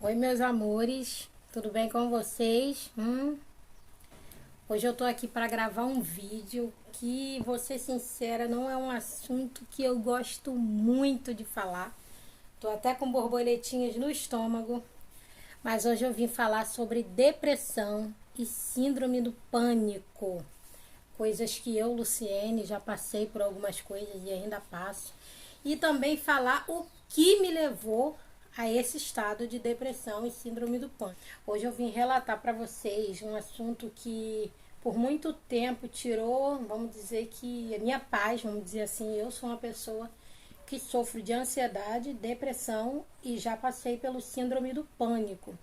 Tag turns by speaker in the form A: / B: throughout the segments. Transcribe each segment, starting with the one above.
A: Oi, meus amores, tudo bem com vocês? Hoje eu tô aqui para gravar um vídeo que, vou ser sincera, não é um assunto que eu gosto muito de falar. Tô até com borboletinhas no estômago, mas hoje eu vim falar sobre depressão e síndrome do pânico. Coisas que eu, Luciene, já passei por algumas coisas e ainda passo. E também falar o que me levou a esse estado de depressão e síndrome do pânico. Hoje eu vim relatar para vocês um assunto que por muito tempo tirou, vamos dizer que a minha paz, vamos dizer assim. Eu sou uma pessoa que sofro de ansiedade, depressão e já passei pelo síndrome do pânico.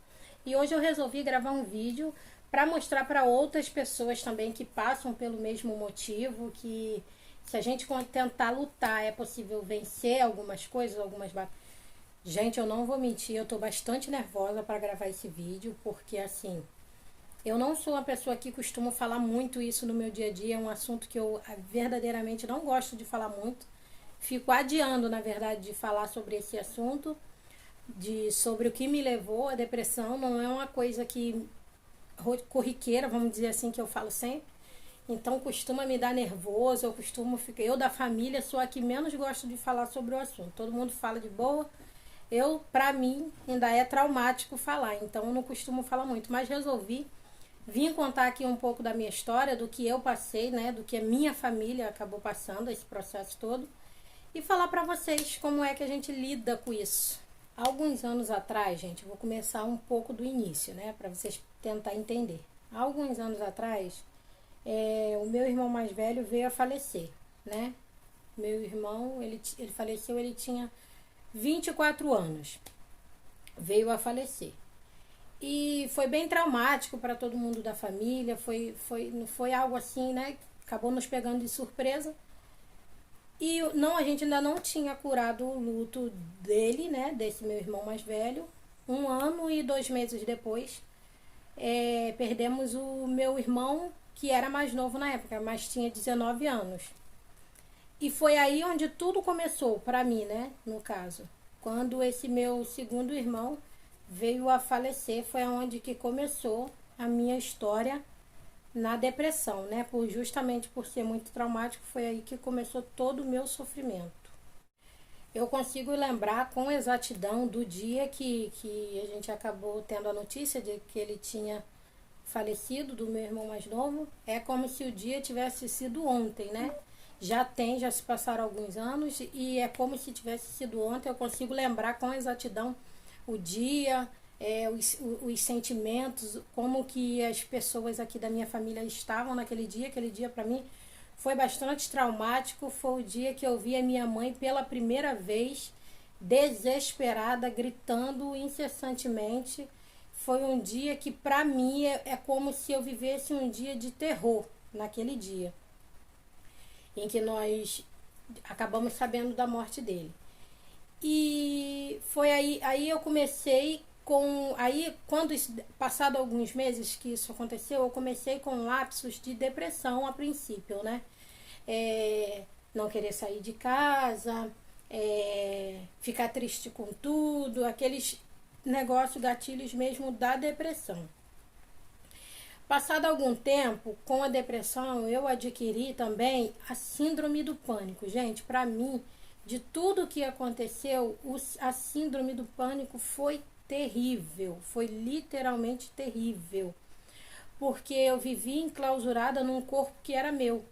A: E hoje eu resolvi gravar um vídeo para mostrar para outras pessoas também que passam pelo mesmo motivo, que se a gente tentar lutar é possível vencer algumas coisas, algumas batalhas. Gente, eu não vou mentir, eu tô bastante nervosa para gravar esse vídeo, porque assim, eu não sou uma pessoa que costuma falar muito isso no meu dia a dia, é um assunto que eu verdadeiramente não gosto de falar muito. Fico adiando, na verdade, de falar sobre esse assunto, sobre o que me levou à depressão. Não é uma coisa que corriqueira, vamos dizer assim, que eu falo sempre. Então costuma me dar nervoso, eu costumo ficar. Eu da família sou a que menos gosto de falar sobre o assunto. Todo mundo fala de boa. Pra mim, ainda é traumático falar, então eu não costumo falar muito, mas resolvi vir contar aqui um pouco da minha história, do que eu passei, né, do que a minha família acabou passando, esse processo todo, e falar pra vocês como é que a gente lida com isso. Alguns anos atrás, gente, vou começar um pouco do início, né, pra vocês tentar entender. Há alguns anos atrás, o meu irmão mais velho veio a falecer, né? Meu irmão, ele faleceu, ele tinha 24 anos, veio a falecer. E foi bem traumático para todo mundo da família, não foi algo assim, né? Acabou nos pegando de surpresa. E não, a gente ainda não tinha curado o luto dele, né? Desse meu irmão mais velho. 1 ano e 2 meses depois, perdemos o meu irmão, que era mais novo na época, mas tinha 19 anos. E foi aí onde tudo começou para mim, né, no caso. Quando esse meu segundo irmão veio a falecer, foi onde que começou a minha história na depressão, né? Justamente por ser muito traumático, foi aí que começou todo o meu sofrimento. Eu consigo lembrar com exatidão do dia que a gente acabou tendo a notícia de que ele tinha falecido, do meu irmão mais novo. É como se o dia tivesse sido ontem, né? Já se passaram alguns anos e é como se tivesse sido ontem. Eu consigo lembrar com exatidão o dia, os sentimentos, como que as pessoas aqui da minha família estavam naquele dia. Aquele dia para mim foi bastante traumático. Foi o dia que eu vi a minha mãe pela primeira vez, desesperada, gritando incessantemente. Foi um dia que para mim é como se eu vivesse um dia de terror naquele dia, em que nós acabamos sabendo da morte dele. E foi aí eu comecei com. Aí, passado alguns meses que isso aconteceu, eu comecei com lapsos de depressão a princípio, né? Não querer sair de casa, ficar triste com tudo, aqueles negócios, gatilhos mesmo da depressão. Passado algum tempo, com a depressão, eu adquiri também a síndrome do pânico. Gente, para mim, de tudo que aconteceu, a síndrome do pânico foi terrível, foi literalmente terrível, porque eu vivia enclausurada num corpo que era meu.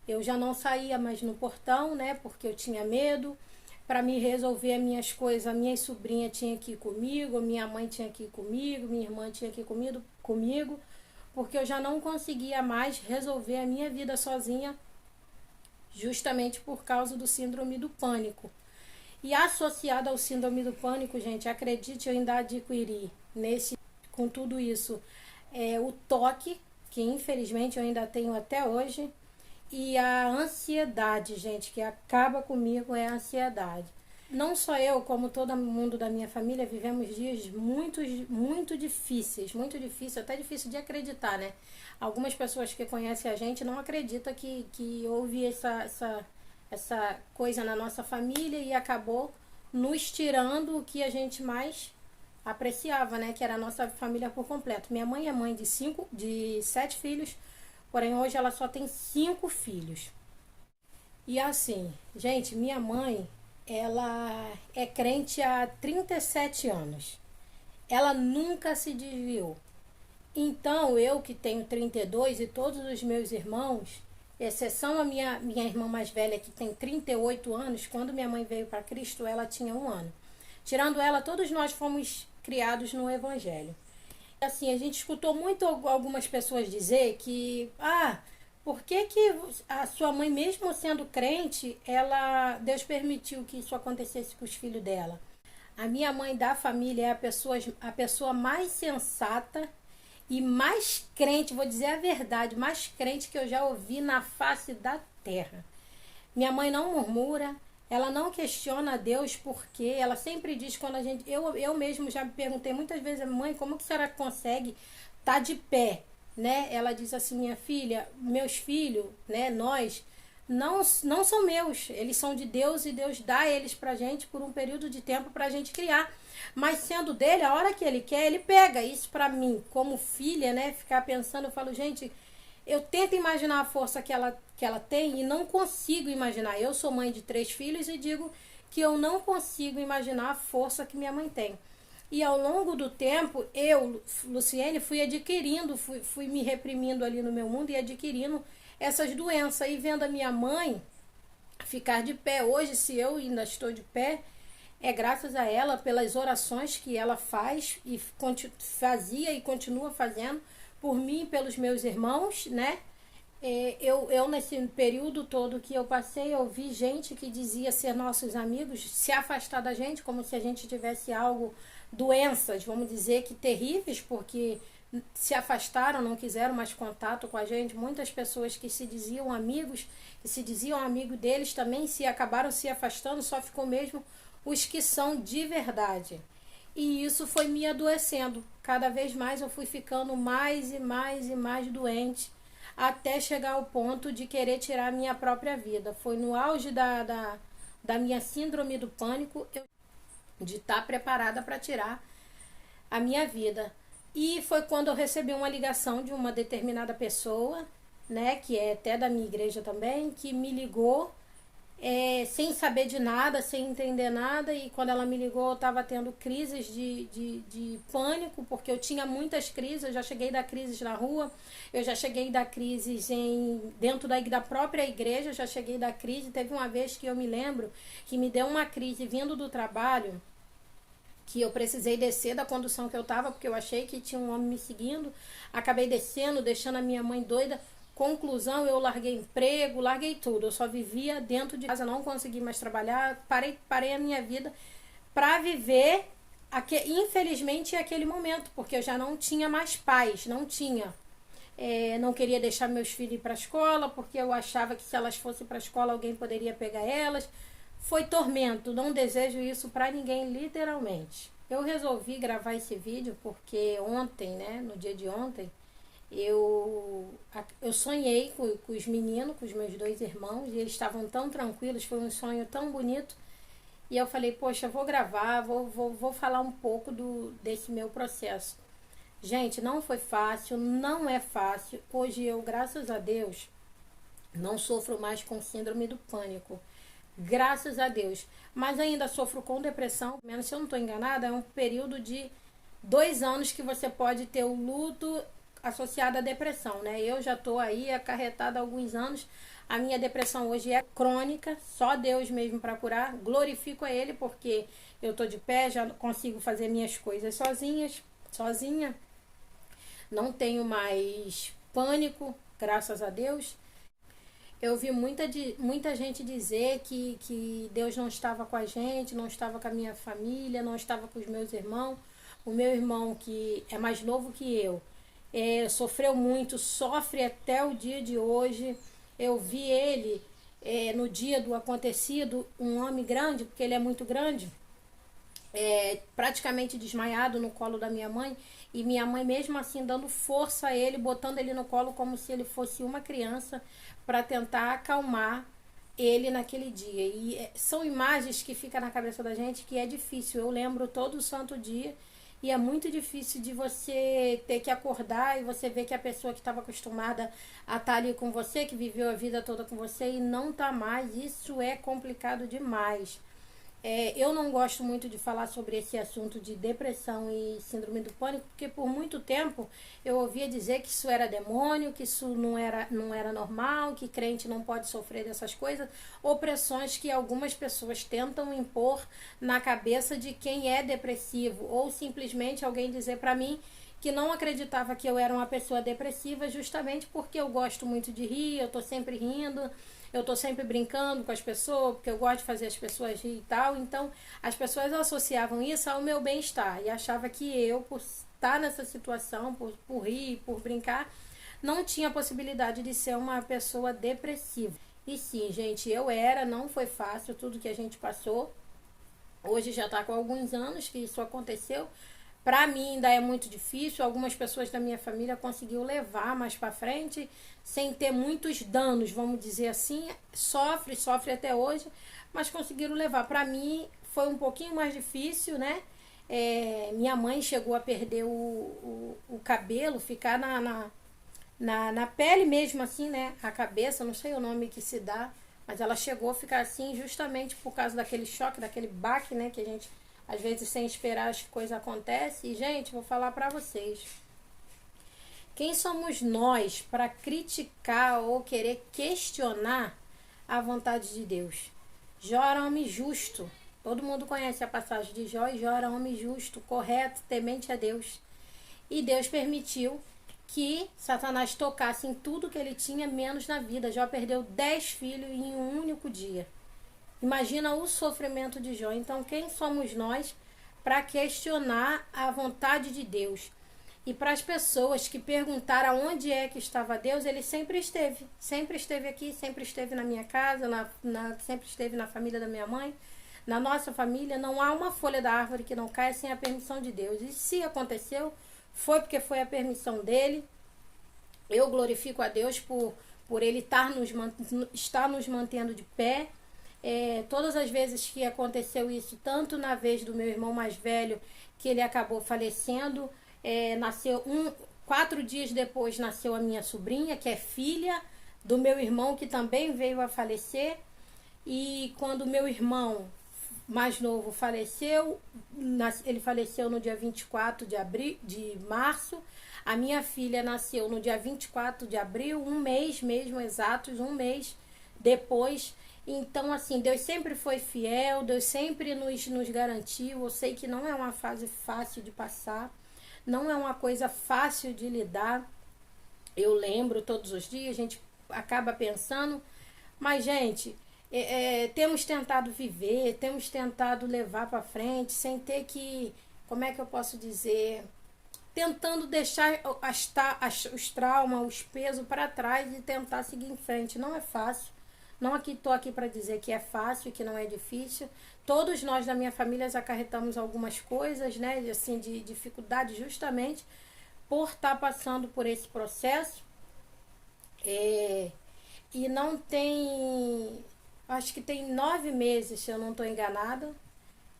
A: Eu já não saía mais no portão, né, porque eu tinha medo. Para me resolver as minhas coisas, a minha sobrinha tinha que ir comigo, minha mãe tinha que ir comigo, minha irmã tinha que ir comigo, porque eu já não conseguia mais resolver a minha vida sozinha, justamente por causa do síndrome do pânico. E associado ao síndrome do pânico, gente, acredite, eu ainda adquiri com tudo isso, o toque, que infelizmente eu ainda tenho até hoje, e a ansiedade, gente, que acaba comigo, é a ansiedade. Não só eu, como todo mundo da minha família, vivemos dias muito difíceis, até difícil de acreditar, né? Algumas pessoas que conhecem a gente não acreditam que houve essa coisa na nossa família e acabou nos tirando o que a gente mais apreciava, né? Que era a nossa família por completo. Minha mãe é mãe de 7 filhos, porém hoje ela só tem 5 filhos. E assim, gente, minha mãe, ela é crente há 37 anos. Ela nunca se desviou. Então, eu que tenho 32 e todos os meus irmãos, exceção a minha irmã mais velha que tem 38 anos, quando minha mãe veio para Cristo, ela tinha 1 ano. Tirando ela, todos nós fomos criados no Evangelho. Assim, a gente escutou muito algumas pessoas dizer que, por que que a sua mãe, mesmo sendo crente, Deus permitiu que isso acontecesse com os filhos dela? A minha mãe da família é a pessoa mais sensata e mais crente, vou dizer a verdade, mais crente que eu já ouvi na face da terra. Minha mãe não murmura, ela não questiona a Deus porque ela sempre diz quando a gente. Eu mesmo já me perguntei muitas vezes, mãe, como que a senhora consegue estar de pé? Né? Ela diz assim, minha filha, meus filhos, né, nós, não são meus, eles são de Deus e Deus dá eles pra gente por um período de tempo pra gente criar. Mas sendo dele, a hora que ele quer, ele pega. Isso pra mim, como filha, né, ficar pensando, eu falo, gente, eu tento imaginar a força que ela tem e não consigo imaginar. Eu sou mãe de 3 filhos e digo que eu não consigo imaginar a força que minha mãe tem. E ao longo do tempo, eu, Luciene, fui adquirindo, fui me reprimindo ali no meu mundo e adquirindo essas doenças. E vendo a minha mãe ficar de pé hoje, se eu ainda estou de pé, é graças a ela, pelas orações que ela faz e fazia e continua fazendo por mim e pelos meus irmãos, né? Eu, nesse período todo que eu passei, eu vi gente que dizia ser nossos amigos se afastar da gente, como se a gente tivesse algo, doenças, vamos dizer que terríveis, porque se afastaram, não quiseram mais contato com a gente. Muitas pessoas que se diziam amigos, que se diziam amigo deles também se acabaram se afastando, só ficou mesmo os que são de verdade. E isso foi me adoecendo. Cada vez mais eu fui ficando mais e mais e mais doente, até chegar ao ponto de querer tirar a minha própria vida. Foi no auge da minha síndrome do pânico, de estar preparada para tirar a minha vida. E foi quando eu recebi uma ligação de uma determinada pessoa, né, que é até da minha igreja também, que me ligou sem saber de nada, sem entender nada. E quando ela me ligou, eu estava tendo crises de pânico, porque eu tinha muitas crises. Eu já cheguei a dar crises na rua, eu já cheguei a dar crises dentro da própria igreja, eu já cheguei a dar crise. Teve uma vez que eu me lembro que me deu uma crise vindo do trabalho, que eu precisei descer da condução que eu estava, porque eu achei que tinha um homem me seguindo. Acabei descendo, deixando a minha mãe doida. Conclusão, eu larguei emprego, larguei tudo. Eu só vivia dentro de casa, não consegui mais trabalhar. Parei a minha vida para viver, infelizmente, aquele momento, porque eu já não tinha mais paz, não tinha. Não queria deixar meus filhos ir para a escola, porque eu achava que se elas fossem para a escola, alguém poderia pegar elas. Foi tormento, não desejo isso para ninguém, literalmente. Eu resolvi gravar esse vídeo porque ontem, né, no dia de ontem, eu sonhei com os meninos, com os meus 2 irmãos, e eles estavam tão tranquilos, foi um sonho tão bonito. E eu falei, poxa, eu vou gravar, vou falar um pouco desse meu processo. Gente, não foi fácil, não é fácil. Hoje eu, graças a Deus, não sofro mais com síndrome do pânico. Graças a Deus. Mas ainda sofro com depressão. Menos se eu não estou enganada, é um período de 2 anos que você pode ter o luto associado à depressão, né? Eu já estou aí acarretada há alguns anos. A minha depressão hoje é crônica, só Deus mesmo para curar. Glorifico a Ele porque eu estou de pé, já consigo fazer minhas coisas sozinha. Não tenho mais pânico, graças a Deus. Eu vi muita gente dizer que Deus não estava com a gente, não estava com a minha família, não estava com os meus irmãos. O meu irmão, que é mais novo que eu, sofreu muito, sofre até o dia de hoje. Eu vi ele no dia do acontecido, um homem grande, porque ele é muito grande, praticamente desmaiado no colo da minha mãe, e minha mãe mesmo assim dando força a ele, botando ele no colo como se ele fosse uma criança, para tentar acalmar ele naquele dia. E são imagens que ficam na cabeça da gente, que é difícil. Eu lembro todo santo dia e é muito difícil de você ter que acordar e você ver que a pessoa que estava acostumada a estar ali com você, que viveu a vida toda com você e não tá mais, isso é complicado demais. Eu não gosto muito de falar sobre esse assunto de depressão e síndrome do pânico, porque por muito tempo eu ouvia dizer que isso era demônio, que isso não era normal, que crente não pode sofrer dessas coisas, opressões que algumas pessoas tentam impor na cabeça de quem é depressivo, ou simplesmente alguém dizer para mim que não acreditava que eu era uma pessoa depressiva justamente porque eu gosto muito de rir, eu tô sempre rindo, eu tô sempre brincando com as pessoas, porque eu gosto de fazer as pessoas rir e tal. Então, as pessoas associavam isso ao meu bem-estar e achava que eu, por estar nessa situação, por rir, por brincar, não tinha possibilidade de ser uma pessoa depressiva. E sim, gente, eu era, não foi fácil tudo que a gente passou. Hoje já está com alguns anos que isso aconteceu. Para mim ainda é muito difícil. Algumas pessoas da minha família conseguiu levar mais para frente sem ter muitos danos, vamos dizer assim. Sofre até hoje, mas conseguiram levar. Para mim foi um pouquinho mais difícil, né? Minha mãe chegou a perder o cabelo, ficar na pele mesmo, assim, né? A cabeça, não sei o nome que se dá, mas ela chegou a ficar assim justamente por causa daquele choque, daquele baque, né? Que a gente, às vezes, sem esperar as coisas acontecem. E, gente, vou falar pra vocês. Quem somos nós para criticar ou querer questionar a vontade de Deus? Jó era homem justo. Todo mundo conhece a passagem de Jó, e Jó era homem justo, correto, temente a Deus. E Deus permitiu que Satanás tocasse em tudo que ele tinha, menos na vida. Jó perdeu 10 filhos em um único dia. Imagina o sofrimento de Jó. Então, quem somos nós para questionar a vontade de Deus? E para as pessoas que perguntaram onde é que estava Deus, ele sempre esteve. Sempre esteve aqui, sempre esteve na minha casa, sempre esteve na família da minha mãe. Na nossa família, não há uma folha da árvore que não caia sem a permissão de Deus. E se aconteceu, foi porque foi a permissão dele. Eu glorifico a Deus por ele estar nos mantendo de pé. Todas as vezes que aconteceu isso, tanto na vez do meu irmão mais velho, que ele acabou falecendo, nasceu 4 dias depois nasceu a minha sobrinha, que é filha do meu irmão, que também veio a falecer. E quando meu irmão mais novo faleceu, ele faleceu no dia 24 de março. A minha filha nasceu no dia 24 de abril, um mês mesmo, exatos, um mês depois. Então, assim, Deus sempre foi fiel, Deus sempre nos garantiu. Eu sei que não é uma fase fácil de passar, não é uma coisa fácil de lidar. Eu lembro todos os dias, a gente acaba pensando, mas, gente, temos tentado viver, temos tentado levar para frente, sem ter que, como é que eu posso dizer, tentando deixar os traumas, os pesos para trás e tentar seguir em frente. Não é fácil. Não estou aqui para dizer que é fácil, que não é difícil. Todos nós da minha família acarretamos algumas coisas, né, assim, de dificuldade, justamente por estar passando por esse processo. E não tem, acho que tem 9 meses, se eu não estou enganada.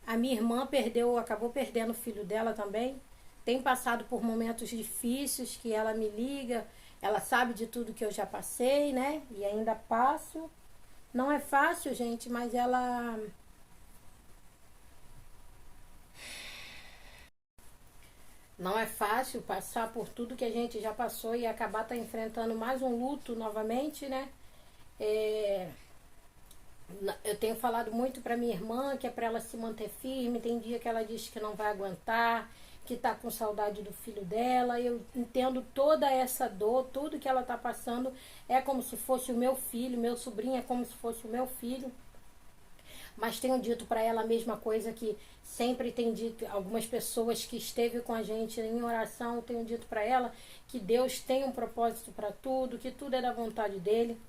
A: A minha irmã acabou perdendo o filho dela também. Tem passado por momentos difíceis que ela me liga, ela sabe de tudo que eu já passei, né? E ainda passo. Não é fácil, gente, mas ela... Não é fácil passar por tudo que a gente já passou e acabar enfrentando mais um luto novamente, né? Eu tenho falado muito para minha irmã que é para ela se manter firme. Tem dia que ela diz que não vai aguentar, que tá com saudade do filho dela. Eu entendo toda essa dor, tudo que ela tá passando é como se fosse o meu filho, meu sobrinho é como se fosse o meu filho. Mas tenho dito para ela a mesma coisa que sempre tem dito algumas pessoas que esteve com a gente em oração, tenho dito para ela que Deus tem um propósito para tudo, que tudo é da vontade dele.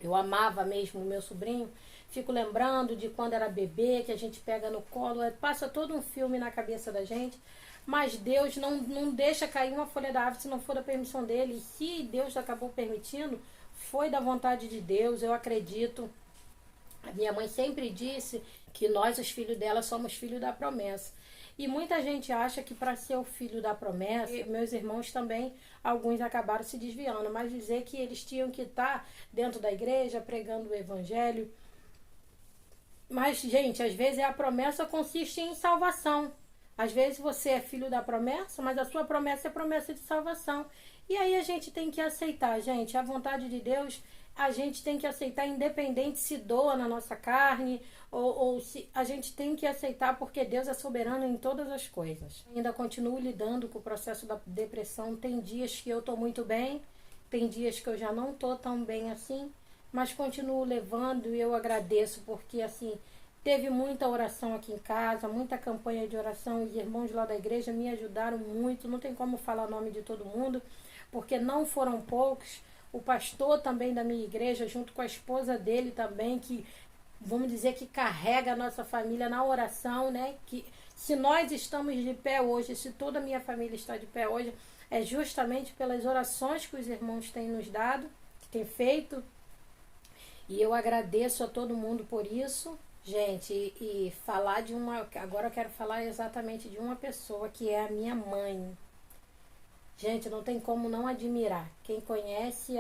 A: Eu amava mesmo o meu sobrinho. Fico lembrando de quando era bebê, que a gente pega no colo, passa todo um filme na cabeça da gente. Mas Deus não deixa cair uma folha da árvore se não for da permissão dele. E se Deus acabou permitindo, foi da vontade de Deus, eu acredito. A minha mãe sempre disse que nós, os filhos dela, somos filhos da promessa. E muita gente acha que para ser o filho da promessa, meus irmãos também, alguns acabaram se desviando, mas dizer que eles tinham que estar dentro da igreja pregando o evangelho. Mas, gente, às vezes a promessa consiste em salvação. Às vezes você é filho da promessa, mas a sua promessa é promessa de salvação. E aí a gente tem que aceitar, gente, a vontade de Deus, a gente tem que aceitar, independente se doa na nossa carne, ou se a gente tem que aceitar, porque Deus é soberano em todas as coisas. Ainda continuo lidando com o processo da depressão. Tem dias que eu estou muito bem, tem dias que eu já não estou tão bem assim, mas continuo levando e eu agradeço, porque assim, teve muita oração aqui em casa, muita campanha de oração, os irmãos lá da igreja me ajudaram muito, não tem como falar o nome de todo mundo, porque não foram poucos. O pastor também da minha igreja, junto com a esposa dele também, que vamos dizer que carrega a nossa família na oração, né? Que se nós estamos de pé hoje, se toda a minha família está de pé hoje, é justamente pelas orações que os irmãos têm nos dado, que têm feito. E eu agradeço a todo mundo por isso, gente, e falar de uma... Agora eu quero falar exatamente de uma pessoa, que é a minha mãe. Gente, não tem como não admirar. Quem conhece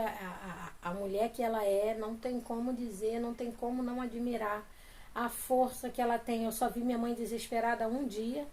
A: a mulher que ela é, não tem como dizer, não tem como não admirar a força que ela tem. Eu só vi minha mãe desesperada um dia,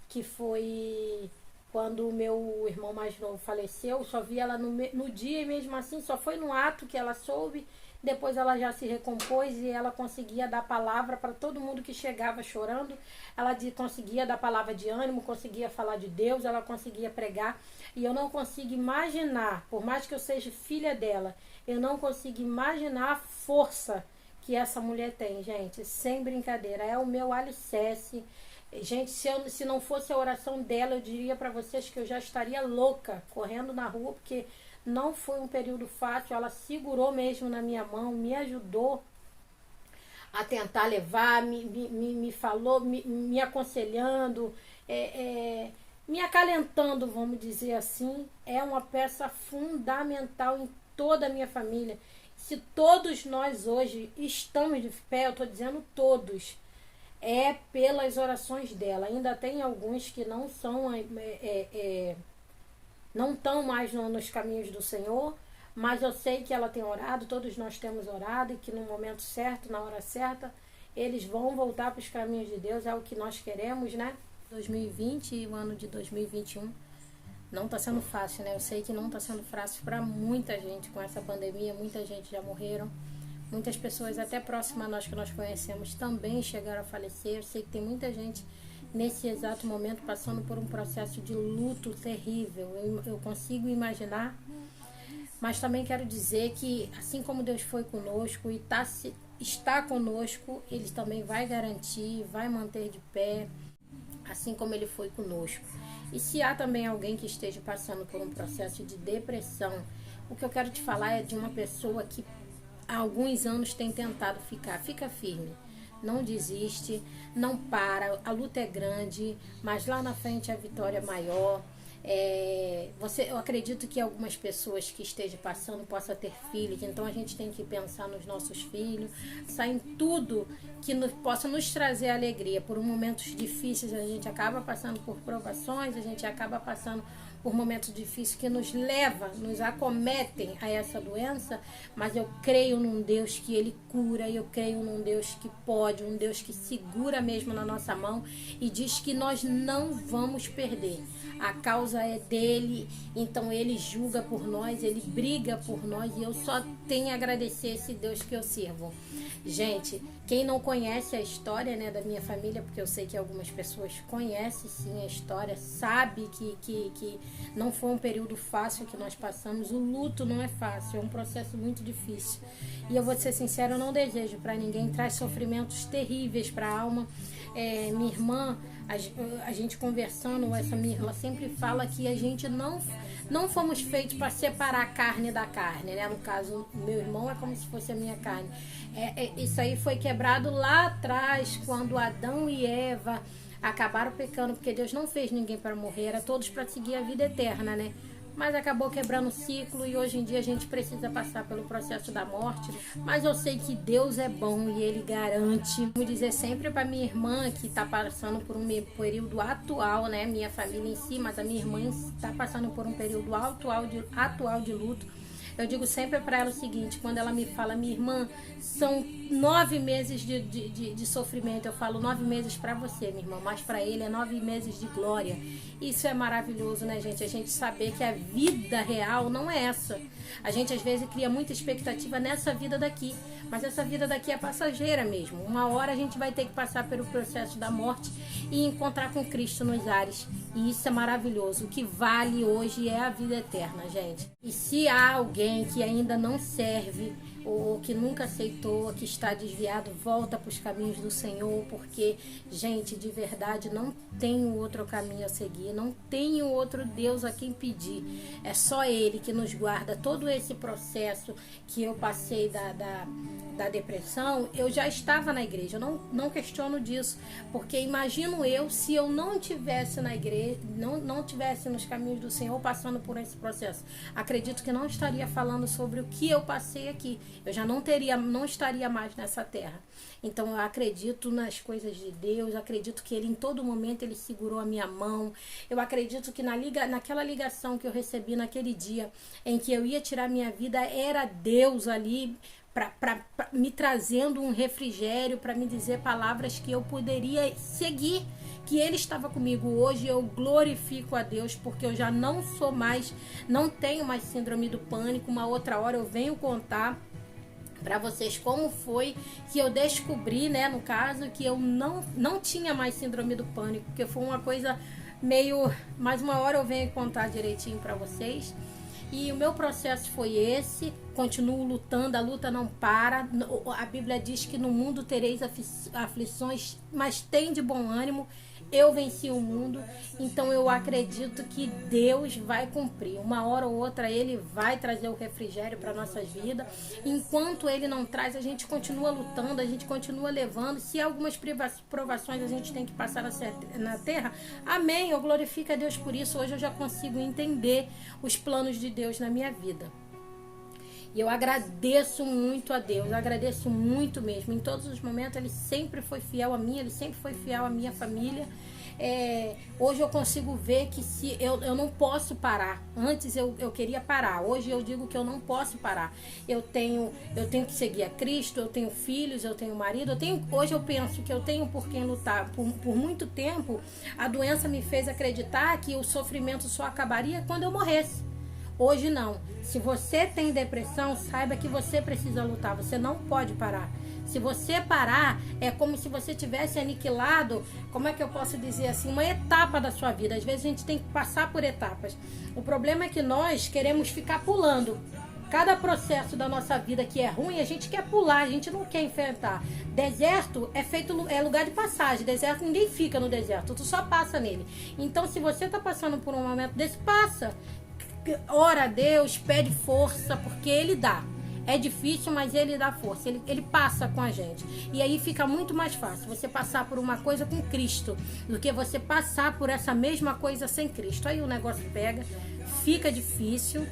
A: que foi quando o meu irmão mais novo faleceu. Eu só vi ela no dia, e mesmo assim só foi no ato que ela soube. Depois ela já se recompôs e ela conseguia dar palavra para todo mundo que chegava chorando. Ela conseguia dar palavra de ânimo, conseguia falar de Deus, ela conseguia pregar. E eu não consigo imaginar, por mais que eu seja filha dela, eu não consigo imaginar a força que essa mulher tem, gente. Sem brincadeira, é o meu alicerce. Gente, se não fosse a oração dela, eu diria para vocês que eu já estaria louca, correndo na rua, porque não foi um período fácil. Ela segurou mesmo na minha mão, me ajudou a tentar levar, me falou, me aconselhando, me acalentando, vamos dizer assim. É uma peça fundamental em toda a minha família. Se todos nós hoje estamos de pé, eu estou dizendo todos, é pelas orações dela. Ainda tem alguns que não são... não estão mais nos caminhos do Senhor, mas eu sei que ela tem orado, todos nós temos orado, e que no momento certo, na hora certa, eles vão voltar para os caminhos de Deus. É o que nós queremos, né? 2020 e o ano de 2021 não está sendo fácil, né? Eu sei que não está sendo fácil para muita gente com essa pandemia. Muita gente já morreram, muitas pessoas até próximas a nós que nós conhecemos também chegaram a falecer. Eu sei que tem muita gente nesse exato momento passando por um processo de luto terrível. Eu consigo imaginar, mas também quero dizer que assim como Deus foi conosco e está conosco, Ele também vai garantir, vai manter de pé, assim como Ele foi conosco. E se há também alguém que esteja passando por um processo de depressão, o que eu quero te falar é de uma pessoa que há alguns anos tem tentado fica firme. Não desiste, não para, a luta é grande, mas lá na frente a vitória é maior. Eu acredito que algumas pessoas que estejam passando possam ter filhos, então a gente tem que pensar nos nossos filhos, em tudo que possa nos trazer alegria. Por momentos difíceis a gente acaba passando por provações, a gente acaba passando por momentos difíceis que nos acometem a essa doença, mas eu creio num Deus que Ele cura, eu creio num Deus que pode, um Deus que segura mesmo na nossa mão e diz que nós não vamos perder. A causa é dele, então Ele julga por nós, Ele briga por nós, e eu só tenho a agradecer esse Deus que eu sirvo. Gente, quem não conhece a história, né, da minha família, porque eu sei que algumas pessoas conhecem sim a história, sabe que não foi um período fácil que nós passamos. O luto não é fácil, é um processo muito difícil. E eu vou ser sincera, eu não desejo para ninguém, traz sofrimentos terríveis para a alma. Minha irmã, a gente conversando, essa minha irmã sempre fala que a gente não fomos feitos para separar a carne da carne, né? No caso, meu irmão é como se fosse a minha carne. Isso aí foi quebrado lá atrás, quando Adão e Eva acabaram pecando, porque Deus não fez ninguém para morrer, era todos para seguir a vida eterna, né? mas acabou quebrando o ciclo e hoje em dia a gente precisa passar pelo processo da morte. Mas eu sei que Deus é bom e Ele garante. Vou dizer sempre para minha irmã que está passando por um período atual, né? Minha família em si, mas a minha irmã está passando por um período atual de luto. Eu digo sempre para ela o seguinte, quando ela me fala, minha irmã, são 9 meses de sofrimento. Eu falo 9 meses para você, minha irmã, mas para ele é 9 meses de glória. Isso é maravilhoso, né, gente? A gente saber que a vida real não é essa. A gente às vezes cria muita expectativa nessa vida daqui, mas essa vida daqui é passageira mesmo. Uma hora a gente vai ter que passar pelo processo da morte e encontrar com Cristo nos ares. E isso é maravilhoso. O que vale hoje é a vida eterna, gente. E se há alguém que ainda não serve, ou que nunca aceitou, que está desviado, volta para os caminhos do Senhor, porque, gente, de verdade, não tem outro caminho a seguir, não tem outro Deus a quem pedir. É só Ele que nos guarda. Todo esse processo que eu passei da depressão, eu já estava na igreja, eu não questiono disso, porque imagino eu, se eu não tivesse na igreja, não tivesse nos caminhos do Senhor, passando por esse processo, acredito que não estaria falando sobre o que eu passei aqui. Eu já não estaria mais nessa terra. Então eu acredito nas coisas de Deus, acredito que Ele em todo momento Ele segurou a minha mão. Eu acredito que naquela ligação que eu recebi naquele dia em que eu ia tirar minha vida, era Deus ali pra me trazendo um refrigério, para me dizer palavras que eu poderia seguir, que Ele estava comigo. Hoje eu glorifico a Deus, porque eu já não tenho mais síndrome do pânico. Uma outra hora eu venho contar para vocês como foi que eu descobri, né, no caso, que eu não tinha mais síndrome do pânico, porque foi uma coisa meio... Mas uma hora eu venho contar direitinho para vocês. E o meu processo foi esse, continuo lutando, a luta não para. A Bíblia diz que no mundo tereis aflições, mas tem de bom ânimo. Eu venci o mundo, então eu acredito que Deus vai cumprir. Uma hora ou outra Ele vai trazer o refrigério para a nossa vida. Enquanto Ele não traz, a gente continua lutando, a gente continua levando. Se algumas provações a gente tem que passar na terra, amém, eu glorifico a Deus por isso. Hoje eu já consigo entender os planos de Deus na minha vida. E eu agradeço muito a Deus, agradeço muito mesmo. Em todos os momentos Ele sempre foi fiel a mim, Ele sempre foi fiel à minha família. Hoje eu consigo ver que se eu não posso parar. Antes eu queria parar, hoje eu digo que eu não posso parar. Eu tenho que seguir a Cristo, eu tenho filhos, eu tenho marido, hoje eu penso que eu tenho por quem lutar. Por muito tempo a doença me fez acreditar que o sofrimento só acabaria quando eu morresse. Hoje não. Se você tem depressão, saiba que você precisa lutar. Você não pode parar. Se você parar, é como se você tivesse aniquilado, como é que eu posso dizer assim, uma etapa da sua vida. Às vezes a gente tem que passar por etapas. O problema é que nós queremos ficar pulando. Cada processo da nossa vida que é ruim, a gente quer pular, a gente não quer enfrentar. Deserto é lugar de passagem. Deserto, ninguém fica no deserto, tu só passa nele. Então, se você está passando por um momento desse, passa. Ora a Deus, pede força, porque Ele dá. É difícil, mas Ele dá força. Ele passa com a gente. E aí fica muito mais fácil você passar por uma coisa com Cristo do que você passar por essa mesma coisa sem Cristo. Aí o negócio pega, fica difícil.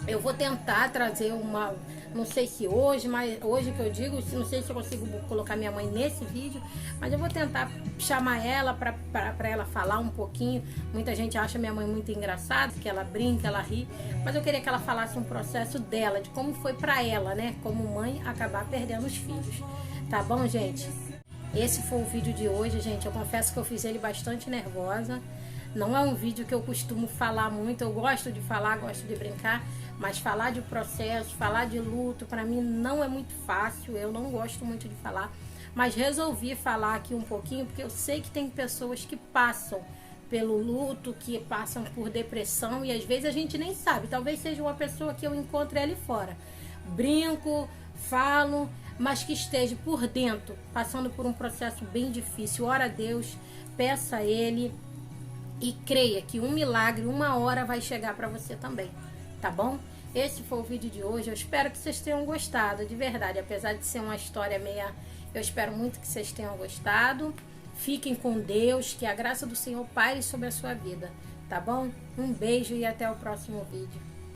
A: Eu vou tentar trazer não sei se hoje, mas hoje que eu digo, não sei se eu consigo colocar minha mãe nesse vídeo, mas eu vou tentar chamar ela para ela falar um pouquinho. Muita gente acha minha mãe muito engraçada, que ela brinca, ela ri, mas eu queria que ela falasse um processo dela, de como foi para ela, né, como mãe, acabar perdendo os filhos. Tá bom, gente? Esse foi o vídeo de hoje, gente. Eu confesso que eu fiz ele bastante nervosa. Não é um vídeo que eu costumo falar muito, eu gosto de falar, gosto de brincar, mas falar de processo, falar de luto, para mim não é muito fácil, eu não gosto muito de falar, mas resolvi falar aqui um pouquinho, porque eu sei que tem pessoas que passam pelo luto, que passam por depressão, e às vezes a gente nem sabe, talvez seja uma pessoa que eu encontre ali fora, brinco, falo, mas que esteja por dentro, passando por um processo bem difícil. Ora a Deus, peça a Ele, e creia que um milagre, uma hora vai chegar para você também, tá bom? Esse foi o vídeo de hoje, eu espero que vocês tenham gostado, de verdade, apesar de ser uma história meia... Eu espero muito que vocês tenham gostado. Fiquem com Deus, que a graça do Senhor paire sobre a sua vida, tá bom? Um beijo e até o próximo vídeo.